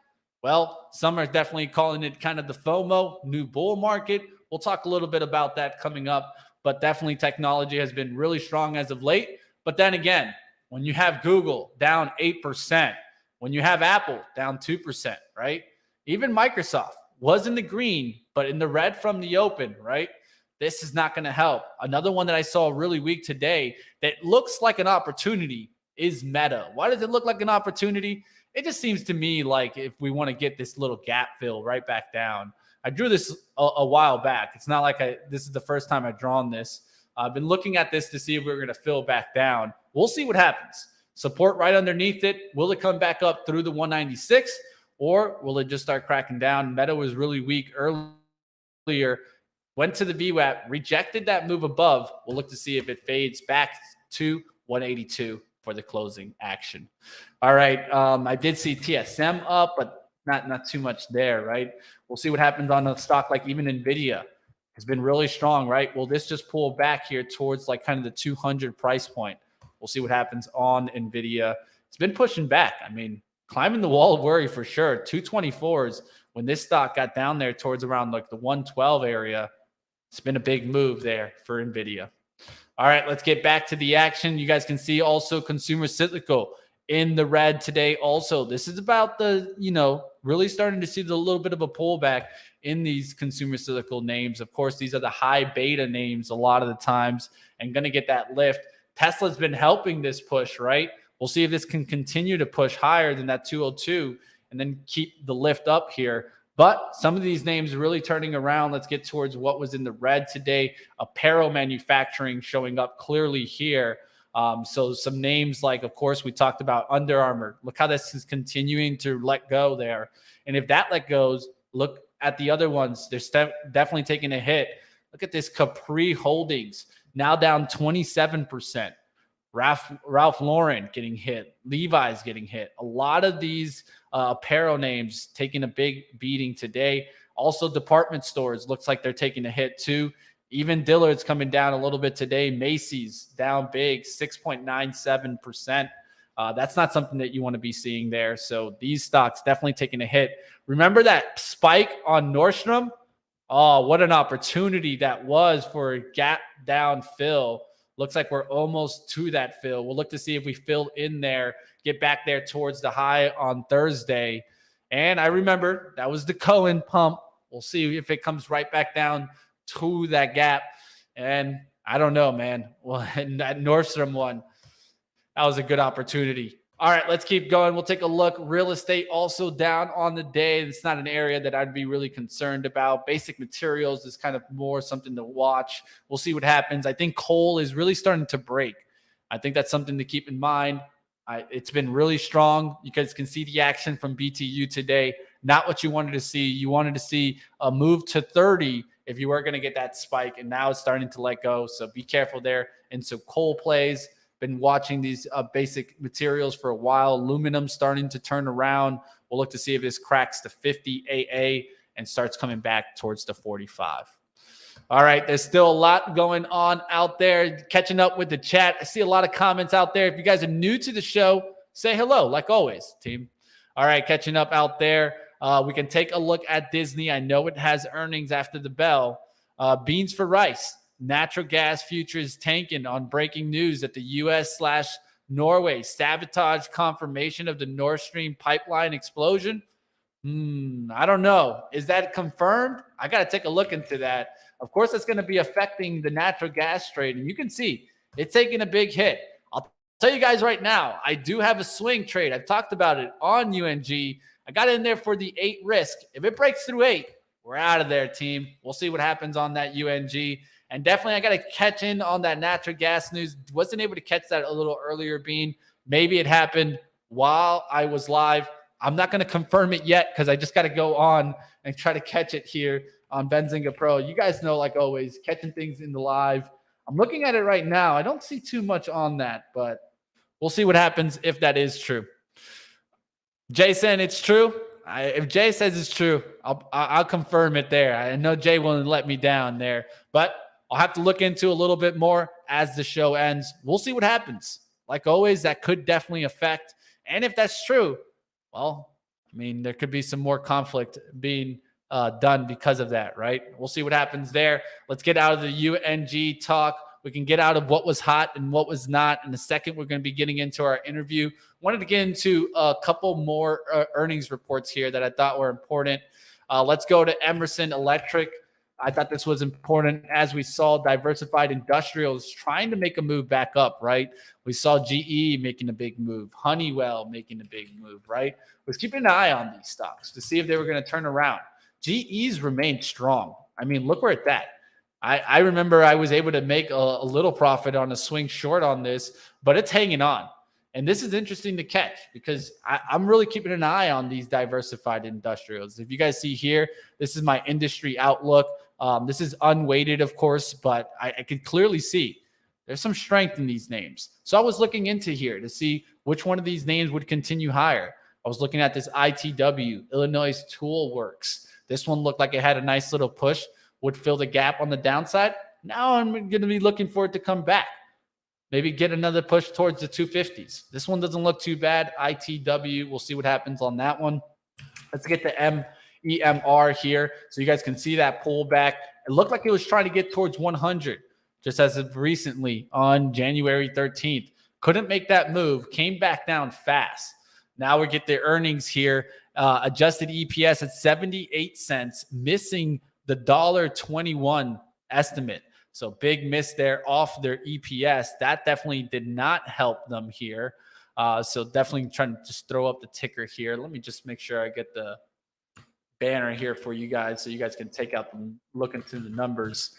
Well, some are definitely calling it kind of the FOMO, new bull market. We'll talk a little bit about that coming up, but definitely technology has been really strong as of late. But then again, when you have Google down 8%, when you have Apple down 2%, right? Even Microsoft was in the green, but in the red from the open, right? This is not going to help. Another one that I saw really weak today that looks like an opportunity is Meta. Why does it look like an opportunity? It just seems to me like if we want to get this little gap fill right back down. I drew this a while back. It's not like this is the first time I've drawn this. I've been looking at this to see if we're going to fill back down. We'll see what happens. Support right underneath it. Will it come back up through the 196 or will it just start cracking down? Meta was really weak earlier. Went to the VWAP, rejected that move above. We'll look to see if it fades back to 182 for the closing action. All right. I did see TSM up, but not too much there, right? We'll see what happens on a stock like even NVIDIA. Has been really strong, right? Will this just pull back here towards like kind of the 200 price point? We'll see what happens on NVIDIA. It's been pushing back. I mean, climbing the wall of worry for sure. 224s when this stock got down there towards around like the 112 area. It's been a big move there for NVIDIA. All right, let's get back to the action. You guys can see also consumer cyclical in the red today also. This is about the, really starting to see the little bit of a pullback in these consumer cyclical names. Of course, these are the high beta names a lot of the times and going to get that lift. Tesla's been helping this push, right? We'll see if this can continue to push higher than that 202 and then keep the lift up here. But some of these names really turning around. Let's get towards what was in the red today. Apparel manufacturing showing up clearly here. So some names like, of course, we talked about Under Armour. Look how this is continuing to let go there. And if that let goes, look at the other ones. They're definitely taking a hit. Look at this Capri Holdings, now down 27%. Ralph Lauren getting hit. Levi's getting hit. A lot of these apparel names taking a big beating today. Also, department stores looks like they're taking a hit too. Even Dillard's coming down a little bit today. Macy's down big, 6.97%. That's not something that you want to be seeing there. So these stocks definitely taking a hit. Remember that spike on Nordstrom? Oh, what an opportunity that was for a gap down fill. Looks like we're almost to that fill. We'll look to see if we fill in there, get back there towards the high on Thursday. And I remember that was the Cohen pump. We'll see if it comes right back down to that gap. And I don't know, man. Well, that Nordstrom one, that was a good opportunity. All right, let's keep going. We'll take a look. Real estate also down on the day. It's not an area that I'd be really concerned about. Basic materials is kind of more something to watch. We'll see what happens. I think coal is really starting to break. I think that's something to keep in mind. It's been really strong. You guys can see the action from BTU today. Not what you wanted to see. You wanted to see a move to 30 if you were going to get that spike, and now it's starting to let go. So be careful there. And so coal plays. Been watching these basic materials for a while. Aluminum starting to turn around. We'll look to see if this cracks the 50 AA and starts coming back towards the 45. All right, there's still a lot going on out there. Catching up with the chat. I see a lot of comments out there. If you guys are new to the show, say hello, like always, team. All right, catching up out there. We can take a look at Disney. I know it has earnings after the bell. Beans for rice. Natural gas futures tanking on breaking news that the U.S./Norway sabotage confirmation of the Nord Stream pipeline explosion. I don't know. Is that confirmed? I got to take a look into that. Of course, it's going to be affecting the natural gas trade. And you can see it's taking a big hit. I'll tell you guys right now, I do have a swing trade. I've talked about it on UNG. I got in there for the 8 risk. If it breaks through 8, we're out of there, team. We'll see what happens on that UNG. And definitely, I got to catch in on that natural gas news. Wasn't able to catch that a little earlier, Bean. Maybe it happened while I was live. I'm not going to confirm it yet because I just got to go on and try to catch it here on Benzinga Pro. You guys know, like always, catching things in the live. I'm looking at it right now. I don't see too much on that, but we'll see what happens if that is true. Jason, it's true. If Jay says it's true, I'll confirm it there. I know Jay won't let me down there, but I'll have to look into a little bit more as the show ends. We'll see what happens. Like always, that could definitely affect. And if that's true, well, I mean, there could be some more conflict being done because of that, right? We'll see what happens there. Let's get out of the UNG talk. We can get out of what was hot and what was not. In a second, we're going to be getting into our interview. Wanted to get into a couple more earnings reports here that I thought were important. Let's go to Emerson Electric. I thought this was important as we saw diversified industrials trying to make a move back up, right? We saw GE making a big move, Honeywell making a big move, right? Was keeping an eye on these stocks to see if they were going to turn around. GE's remained strong. I mean, look where it's at. I remember I was able to make a little profit on a swing short on this, but it's hanging on. And this is interesting to catch because I'm really keeping an eye on these diversified industrials. If you guys see here, this is my industry outlook. This is unweighted, of course, but I can clearly see there's some strength in these names. So I was looking into here to see which one of these names would continue higher. I was looking at this ITW, Illinois Tool Works. This one looked like it had a nice little push, would fill the gap on the downside. Now I'm going to be looking for it to come back. Maybe get another push towards the 250s. This one doesn't look too bad. ITW, we'll see what happens on that one. Let's get the MEMR here so you guys can see that pullback. It looked like it was trying to get towards 100 just as of recently on January 13th. Couldn't make that move. Came back down fast. Now we get the earnings here. Adjusted EPS at 78 cents, missing the $1.21 estimate. So big miss there off their EPS. That definitely did not help them here. So definitely trying to just throw up the ticker here. Let me just make sure I get the banner here for you guys so you guys can take out and look into the numbers.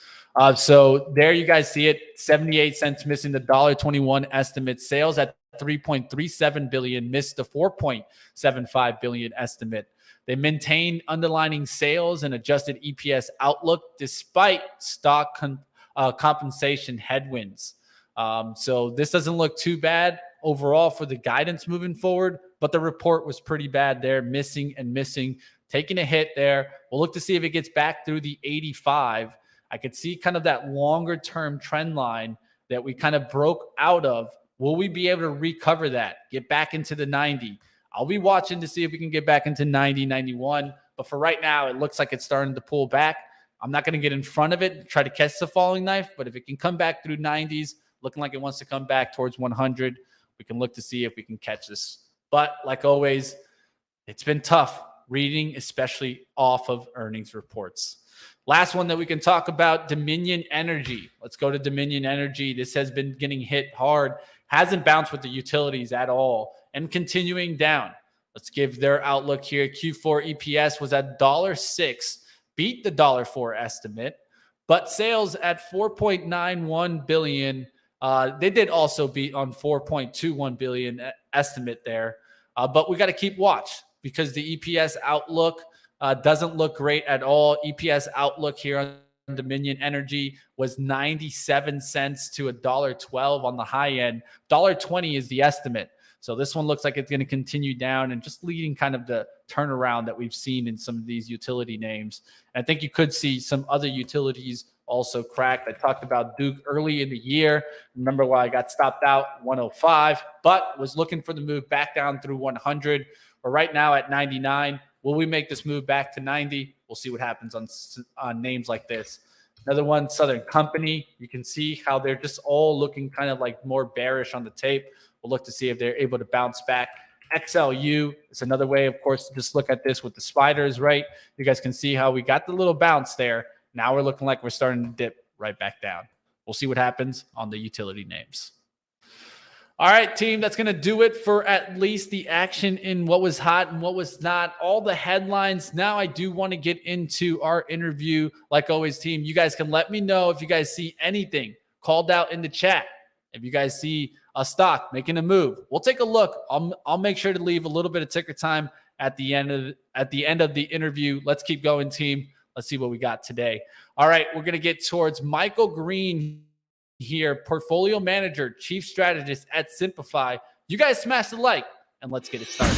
So there you guys see it. 78 cents missing the $1.21 estimate. Sales at 3.37 billion, missed the 4.75 billion estimate. They maintained underlying sales and adjusted EPS outlook despite stock compensation headwinds. So this doesn't look too bad overall for the guidance moving forward, but the report was pretty bad there, missing, taking a hit there. We'll look to see if it gets back through the 85. I could see kind of that longer term trend line that we kind of broke out of. Will we be able to recover that, get back into the 90? I'll be watching to see if we can get back into 90, 91. But for right now, it looks like it's starting to pull back. I'm not going to get in front of it and try to catch the falling knife. But if it can come back through 90s, looking like it wants to come back towards 100, we can look to see if we can catch this. But like always, it's been tough reading, especially off of earnings reports. Last one that we can talk about, Dominion Energy. Let's go to Dominion Energy. This has been getting hit hard. Hasn't bounced with the utilities at all. and continuing down. Let's give their outlook here. Q4 EPS was at $1.06, beat the $1.04 estimate, but sales at $4.91 billion. They did also beat on $4.21 billion estimate there. But we got to keep watch because the EPS outlook doesn't look great at all. EPS outlook here on Dominion Energy was 97 cents to $1.12 on the high end. $1.20 is the estimate. So this one looks like it's going to continue down and just leading kind of the turnaround that we've seen in some of these utility names. And I think you could see some other utilities also cracked. I talked about Duke early in the year. Remember why I got stopped out 105, but was looking for the move back down through 100. We're right now at 99. Will we make this move back to 90? We'll see what happens on names like this. Another one, Southern Company. You can see how they're just all looking kind of like more bearish on the tape. We'll look to see if they're able to bounce back. XLU is another way, of course, to just look at this with the spiders, right? You guys can see how we got the little bounce there. Now we're looking like we're starting to dip right back down. We'll see what happens on the utility names. All right, team, that's going to do it for at least the action in what was hot and what was not. All the headlines. Now I do want to get into our interview. Like always, team, you guys can let me know if you guys see anything called out in the chat. If you guys see a stock making a move, we'll take a look. I'll make sure to leave a little bit of ticker time at the end of the interview. Let's keep going, team. Let's see what we got today. All right, we're going to get towards Michael Green here, portfolio manager, chief strategist at Simplify. You guys smash the like and let's get it started.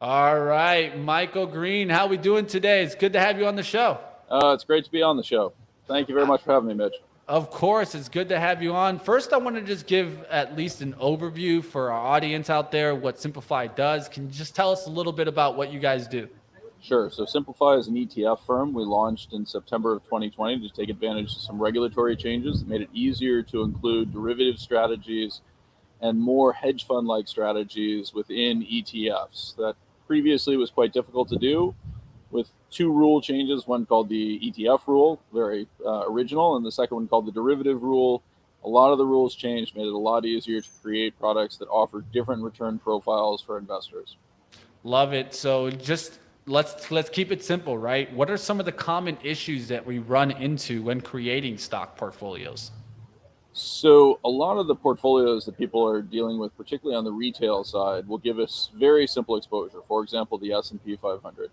All right, Michael Green, how we doing today? It's good to have you on the show. It's great to be on the show. Thank you very much for having me, Mitch. Of course, it's good to have you on. First, I want to just give at least an overview for our audience out there, what Simplify does. Can you just tell us a little bit about what you guys do? Sure. So Simplify is an ETF firm. We launched in September of 2020 to take advantage of some regulatory changes that made it easier to include derivative strategies and more hedge fund-like strategies within ETFs. That previously was quite difficult to do, with two rule changes, one called the ETF rule, very original, and the second one called the derivative rule. A lot of the rules changed, made it a lot easier to create products that offer different return profiles for investors. Love it. So just let's keep it simple, right? What are some of the common issues that we run into when creating stock portfolios? So a lot of the portfolios that people are dealing with, particularly on the retail side, will give us very simple exposure. For example, the S&P 500.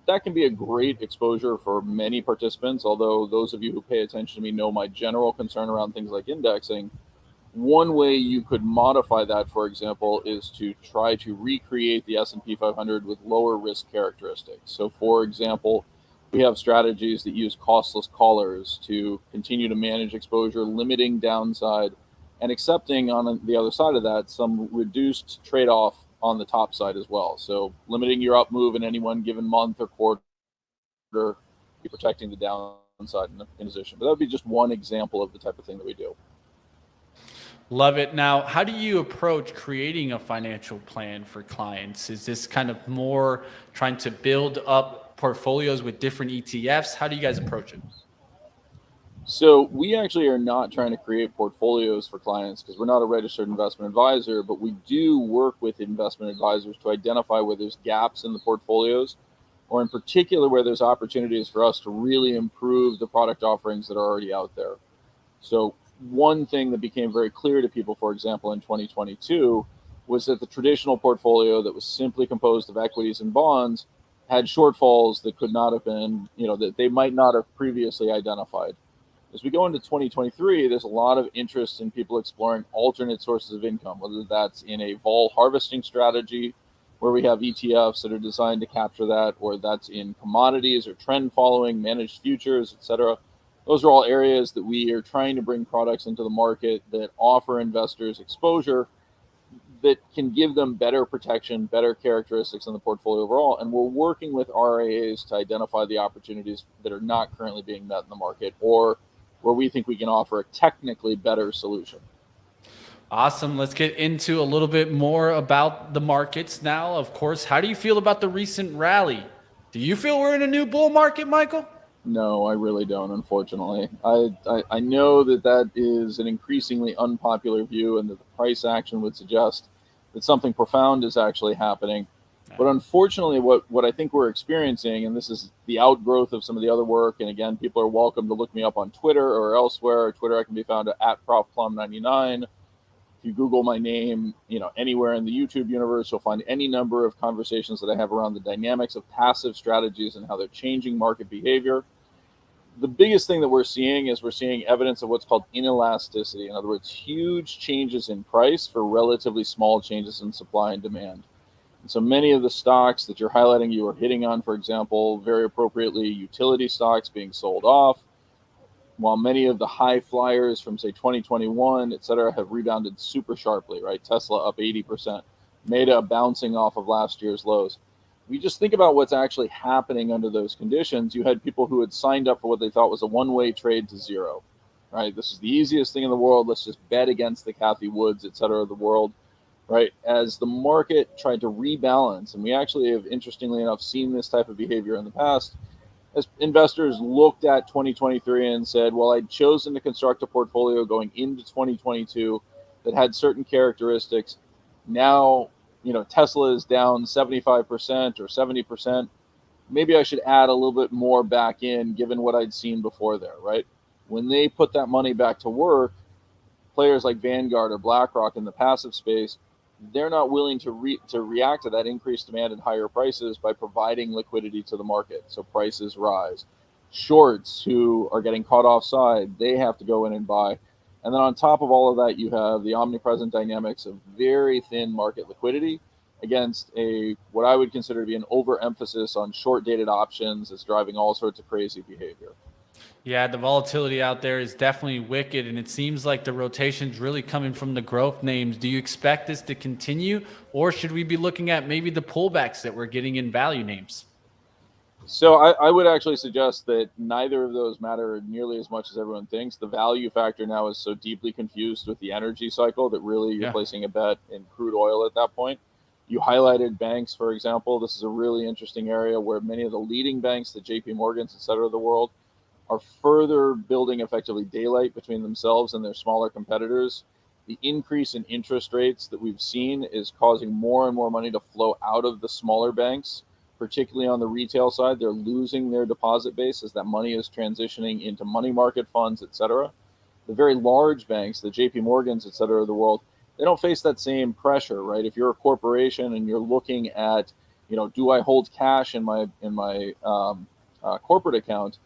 That can be a great exposure for many participants, although those of you who pay attention to me know my general concern around things like indexing. One way you could modify that, for example, is to try to recreate the S&P 500 with lower risk characteristics. So, for example, we have strategies that use costless collars to continue to manage exposure, limiting downside, and accepting on the other side of that some reduced trade-off on the top side as well. So limiting your up move in any one given month or quarter, protecting the downside in the position. But that would be just one example of the type of thing that we do. Love it. Now, how do you approach creating a financial plan for clients? Is this kind of more trying to build up portfolios with different ETFs? How do you guys approach it? So we actually are not trying to create portfolios for clients because we're not a registered investment advisor, but we do work with investment advisors to identify where there's gaps in the portfolios, or in particular where there's opportunities for us to really improve the product offerings that are already out there. So one thing that became very clear to people, for example, in 2022, was that the traditional portfolio that was simply composed of equities and bonds had shortfalls that could not have been, that they might not have previously identified. As we go into 2023, there's a lot of interest in people exploring alternate sources of income, whether that's in a vol harvesting strategy where we have ETFs that are designed to capture that, or that's in commodities or trend following, managed futures, etc. Those are all areas that we are trying to bring products into the market that offer investors exposure that can give them better protection, better characteristics in the portfolio overall. And we're working with RIAs to identify the opportunities that are not currently being met in the market, or where we think we can offer a technically better solution. Awesome. Let's get into a little bit more about the markets now. Of course, how do you feel about the recent rally? Do you feel we're in a new bull market, Michael? No, I really don't, unfortunately. I know that is an increasingly unpopular view, and that the price action would suggest that something profound is actually happening. But unfortunately, what I think we're experiencing, and this is the outgrowth of some of the other work, and again, people are welcome to look me up on Twitter or elsewhere. Twitter, I can be found at ProfPlum99. If you Google my name, anywhere in the YouTube universe, you'll find any number of conversations that I have around the dynamics of passive strategies and how they're changing market behavior. The biggest thing that we're seeing evidence of what's called inelasticity. In other words, huge changes in price for relatively small changes in supply and demand. And so many of the stocks that you're highlighting, you are hitting on, for example, very appropriately, utility stocks being sold off, while many of the high flyers from, say, 2021, et cetera, have rebounded super sharply, right? Tesla up 80%, Meta bouncing off of last year's lows. We just think about what's actually happening under those conditions. You had people who had signed up for what they thought was a one-way trade to zero, right? This is the easiest thing in the world. Let's just bet against the Cathie Woods, et cetera, of the world, right? As the market tried to rebalance, and we actually have, interestingly enough, seen this type of behavior in the past, as investors looked at 2023 and said, well, I'd chosen to construct a portfolio going into 2022 that had certain characteristics. Now, Tesla is down 75% or 70%. Maybe I should add a little bit more back in, given what I'd seen before there, right? When they put that money back to work, players like Vanguard or BlackRock in the passive space, they're not willing to react to that increased demand and higher prices by providing liquidity to the market. So prices rise. Shorts who are getting caught offside, they have to go in and buy. And then on top of all of that, you have the omnipresent dynamics of very thin market liquidity against what I would consider to be an overemphasis on short-dated options that's driving all sorts of crazy behavior. Yeah, the volatility out there is definitely wicked, and it seems like the rotation's really coming from the growth names. Do you expect this to continue, or should we be looking at maybe the pullbacks that we're getting in value names? So I would actually suggest that neither of those matter nearly as much as everyone thinks. The value factor now is so deeply confused with the energy cycle that really you're placing a bet in crude oil at that point. You highlighted banks, for example. This is a really interesting area where many of the leading banks, the JP Morgans, et cetera, of the world, are further building effectively daylight between themselves and their smaller competitors. The increase in interest rates that we've seen is causing more and more money to flow out of the smaller banks, particularly on the retail side. They're losing their deposit base as that money is transitioning into money market funds, et cetera. The very large banks, the JP Morgans, et cetera, of the world, they don't face that same pressure, right? If you're a corporation and you're looking at, do I hold cash in my corporate account?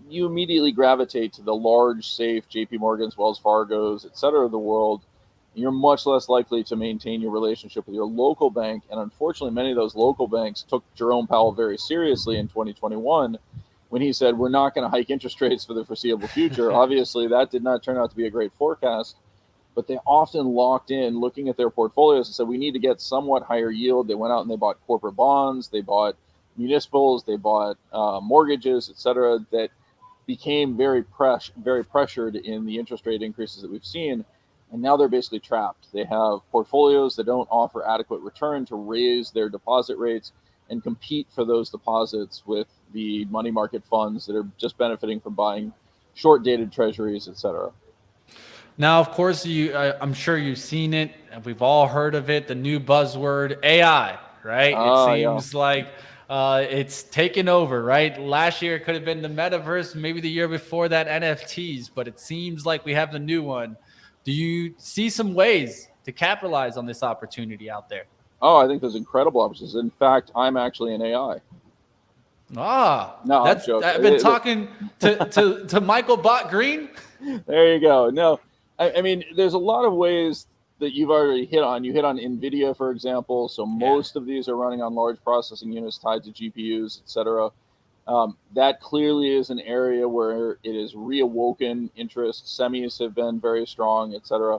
You immediately gravitate to the large, safe JP Morgans, Wells Fargos, et cetera, of the world. You're much less likely to maintain your relationship with your local bank. And unfortunately, many of those local banks took Jerome Powell very seriously in 2021 when he said, we're not going to hike interest rates for the foreseeable future. Obviously, that did not turn out to be a great forecast, but they often locked in looking at their portfolios and said, we need to get somewhat higher yield. They went out and they bought corporate bonds, they bought municipals, they bought mortgages, et cetera, that became very pressured in the interest rate increases that we've seen. And now they're basically trapped. They have portfolios that don't offer adequate return to raise their deposit rates and compete for those deposits with the money market funds that are just benefiting from buying short-dated treasuries, et cetera. Now, of course, I'm sure you've seen it. We've all heard of it, the new buzzword, AI, right? It seems like it's taken over, right? Last year it could have been the metaverse, maybe the year before that NFTs, but it seems like we have the new one. Do you see some ways to capitalize on this opportunity out there? Oh, I think there's incredible opportunities. In fact, I'm actually an AI. No, I've been talking to Michael Bot Green. There you go. No, I mean, there's a lot of ways that you've already hit on. You hit on NVIDIA, for example. So most of these are running on large processing units tied to GPUs, et cetera. That clearly is an area where it is reawoken interest. Semis have been very strong, et cetera.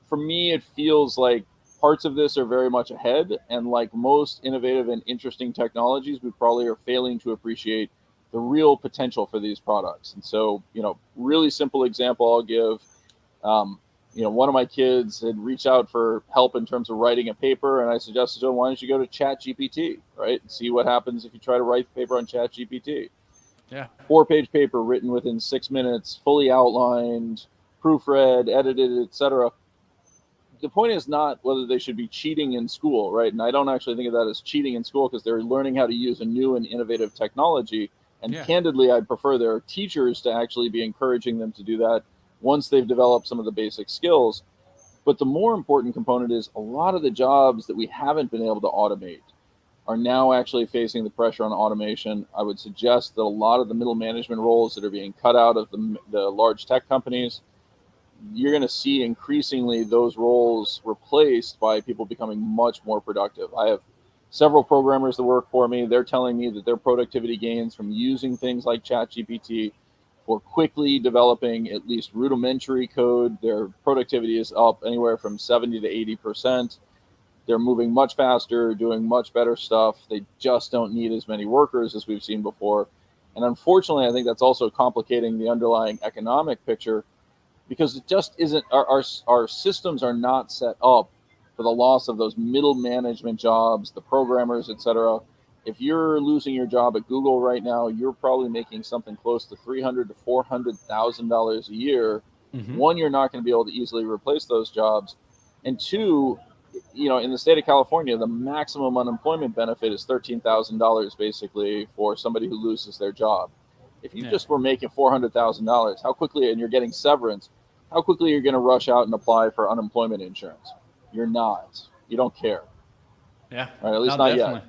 For me, it feels like parts of this are very much ahead. And like most innovative and interesting technologies, we probably are failing to appreciate the real potential for these products. And so, really simple example I'll give. one of my kids had reached out for help in terms of writing a paper, and I suggested to him, why don't you go to ChatGPT, right? And see what happens if you try to write the paper on ChatGPT. Yeah. 4-page paper written within 6 minutes, fully outlined, proofread, edited, etc. The point is not whether they should be cheating in school, right? And I don't actually think of that as cheating in school, because they're learning how to use a new and innovative technology. And candidly, I'd prefer their teachers to actually be encouraging them to do that once they've developed some of the basic skills. But the more important component is a lot of the jobs that we haven't been able to automate are now actually facing the pressure on automation. I would suggest that a lot of the middle management roles that are being cut out of the large tech companies, you're going to see increasingly those roles replaced by people becoming much more productive. I have several programmers that work for me. They're telling me that their productivity gains from using things like ChatGPT for quickly developing at least rudimentary code, their productivity is up anywhere from 70 to 80%. They're moving much faster, doing much better stuff. They just don't need as many workers as we've seen before. And unfortunately, I think that's also complicating the underlying economic picture, because it just isn't, our systems are not set up for the loss of those middle management jobs, the programmers, etc. If you're losing your job at Google right now, you're probably making something close to $300,000 to $400,000 a year. One, you're not going to be able to easily replace those jobs, and two, in the state of California, the maximum unemployment benefit is $13,000 basically for somebody who loses their job. If you just were making $400,000, how quickly, and you're getting severance, how quickly you're going to rush out and apply for unemployment insurance? You're not. You don't care. Yeah. Right, at least not yet.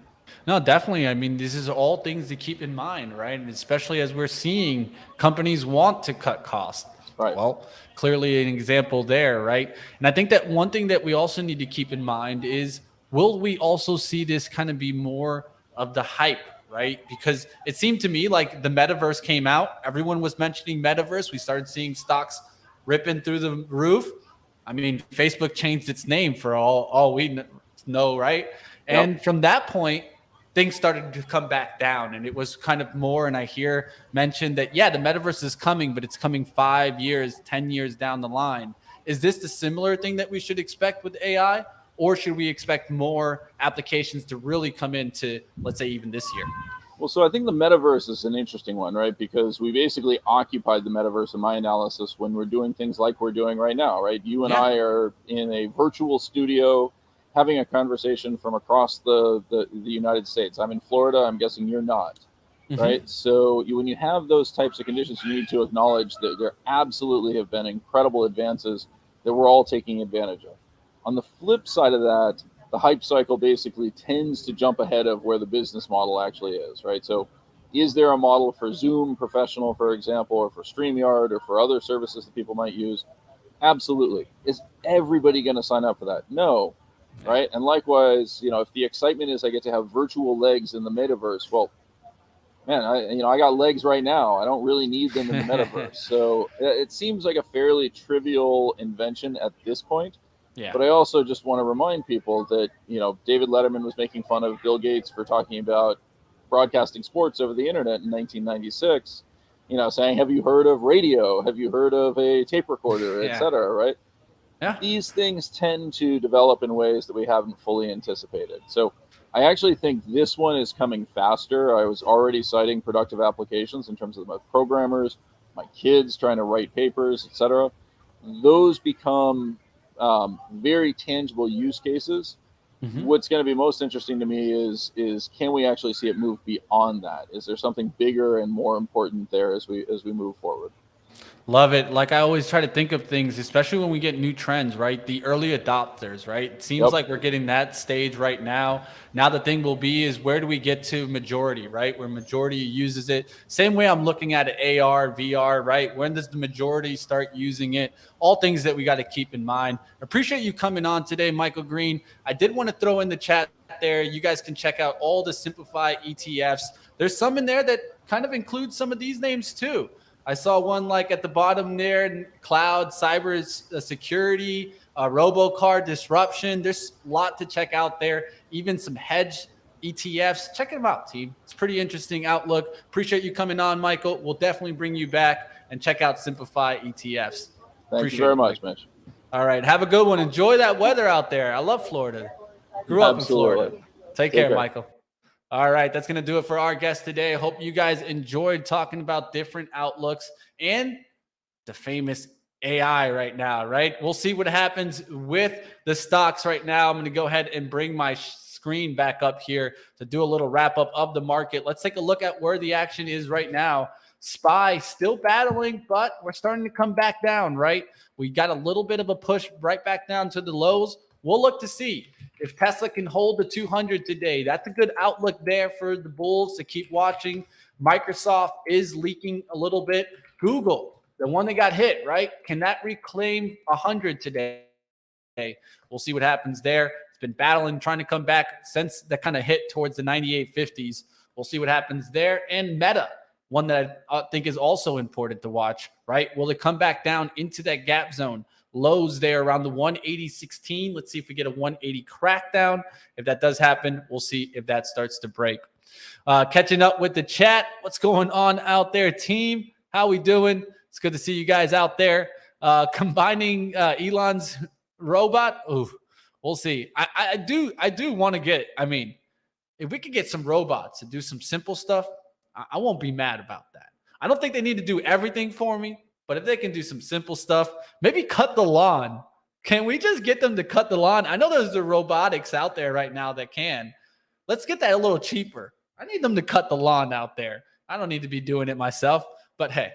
No, definitely. I mean, this is all things to keep in mind, right? And especially as we're seeing companies want to cut costs. Right. Well, clearly an example there, right? And I think that one thing that we also need to keep in mind is, will we also see this kind of be more of the hype, right? Because it seemed to me like the metaverse came out. Everyone was mentioning metaverse. We started seeing stocks ripping through the roof. I mean, Facebook changed its name for all we know, right? And from that point, things started to come back down, and it was kind of more, and I hear mentioned that, the metaverse is coming, but it's coming 5 years, 10 years down the line. Is this the similar thing that we should expect with AI, or should we expect more applications to really come into, let's say, even this year? Well, so I think the metaverse is an interesting one, right? Because we basically occupied the metaverse in my analysis when we're doing things like we're doing right now, right? You and I are in a virtual studio having a conversation from across the United States. I'm in Florida. I'm guessing you're not, right? So when you have those types of conditions, you need to acknowledge that there absolutely have been incredible advances that we're all taking advantage of. On the flip side of that, the hype cycle basically tends to jump ahead of where the business model actually is, right? So is there a model for Zoom Professional, for example, or for StreamYard, or for other services that people might use? Absolutely. Is everybody going to sign up for that? No. Right. And likewise, if the excitement is I get to have virtual legs in the metaverse, well, man, I got legs right now. I don't really need them in the metaverse. So it seems like a fairly trivial invention at this point. Yeah. But I also just want to remind people that, David Letterman was making fun of Bill Gates for talking about broadcasting sports over the internet in 1996, saying, have you heard of radio? Have you heard of a tape recorder, et cetera, right? Yeah. These things tend to develop in ways that we haven't fully anticipated. So I actually think this one is coming faster. I was already citing productive applications in terms of my programmers, my kids trying to write papers, etc. Those become very tangible use cases. What's going to be most interesting to me is can we actually see it move beyond that? Is there something bigger and more important there as we move forward? Love it. Like, I always try to think of things, especially when we get new trends, right? The early adopters, right? It seems like we're getting that stage right now. Now the thing will be is, where do we get to majority, right? Where majority uses it. Same way I'm looking at it, AR, VR, right? When does the majority start using it? All things that we got to keep in mind. Appreciate you coming on today, Michael Green. I did want to throw in the chat there. You guys can check out all the Simplify ETFs. There's some in there that kind of include some of these names too. I saw one like at the bottom there, cloud, cyber security, robocar disruption. There's a lot to check out there. Even some hedge ETFs. Check them out, team. It's pretty interesting outlook. Appreciate you coming on, Michael. We'll definitely bring you back and check out Simplify ETFs. Thank you very much, Mitch. All right. Have a good one. Enjoy that weather out there. I love Florida. Grew up in Florida. Take care, Michael. All right. That's going to do it for our guest today. I hope you guys enjoyed talking about different outlooks and the famous AI right now, right? We'll see what happens with the stocks right now. I'm going to go ahead and bring my screen back up here to do a little wrap up of the market. Let's take a look at where the action is right now. SPY still battling, but we're starting to come back down, right? We got a little bit of a push right back down to the lows. We'll look to see if Tesla can hold the 200 today. That's a good outlook there for the bulls to keep watching. Microsoft is leaking a little bit. Google, the one that got hit, right? Can that reclaim 100 today? We'll see what happens there. It's been battling, trying to come back since that kind of hit towards the 98.50s. We'll see what happens there. And Meta, one that I think is also important to watch, right? Will it come back down into that gap zone? Lows there around the 180.16. Let's see if we get a 180 crackdown. If that does happen, we'll see if that starts to break. Catching up with the chat. What's going on out there, team? How we doing? It's good to see you guys out there. Combining Elon's robot. Ooh, we'll see. I do want to get, I mean, if we could get some robots to do some simple stuff, I won't be mad about that. I don't think they need to do everything for me, but if they can do some simple stuff, maybe cut the lawn. Can we just get them to cut the lawn? I know there's the robotics out there right now that can. Let's get that a little cheaper. I need them to cut the lawn out there. I don't need to be doing it myself, but hey,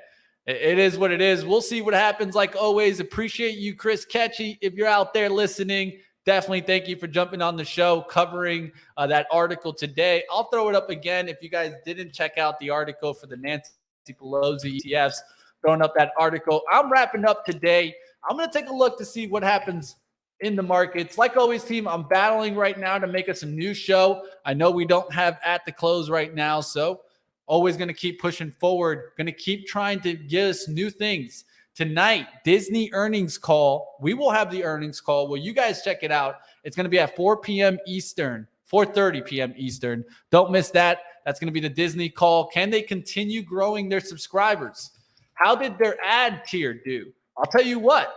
it is what it is. We'll see what happens. Like always, appreciate you, Chris Ketchy. If you're out there listening, definitely thank you for jumping on the show, covering that article today. I'll throw it up again if you guys didn't check out the article for the Nancy Pelosi ETFs, throwing up that article. I'm wrapping up today. I'm going to take a look to see what happens in the markets. Like always, team, I'm battling right now to make us a new show. I know we don't have at the close right now, so always going to keep pushing forward, going to keep trying to give us new things. Tonight, Disney earnings call. We will have the earnings call. Well, you guys check it out. It's going to be at 4 p.m. Eastern, 4:30 p.m. Eastern. Don't miss that. That's going to be the Disney call. Can they continue growing their subscribers? How did their ad tier do? I'll tell you what.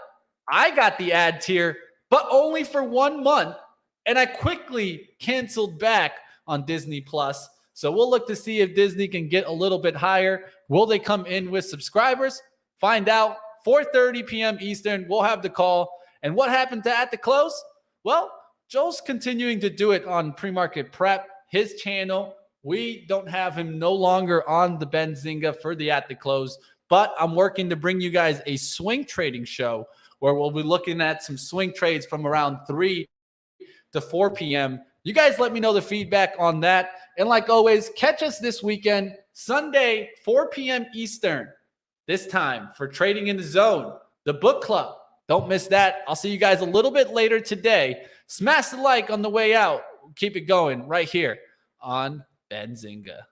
I got the ad tier, but only for 1 month, and I quickly canceled back on Disney Plus. So we'll look to see if Disney can get a little bit higher. Will they come in with subscribers? Find out. 4:30 p.m. Eastern, we'll have the call. And what happened to at the close? Well, Joe's continuing to do it on Pre-Market Prep, his channel. We don't have him no longer on the Benzinga for the at the close, but I'm working to bring you guys a swing trading show where we'll be looking at some swing trades from around 3 to 4 p.m. You guys let me know the feedback on that. And like always, catch us this weekend, Sunday, 4 p.m. Eastern. This time for Trading in the Zone, the book club. Don't miss that. I'll see you guys a little bit later today. Smash the like on the way out. Keep it going right here on Benzinga.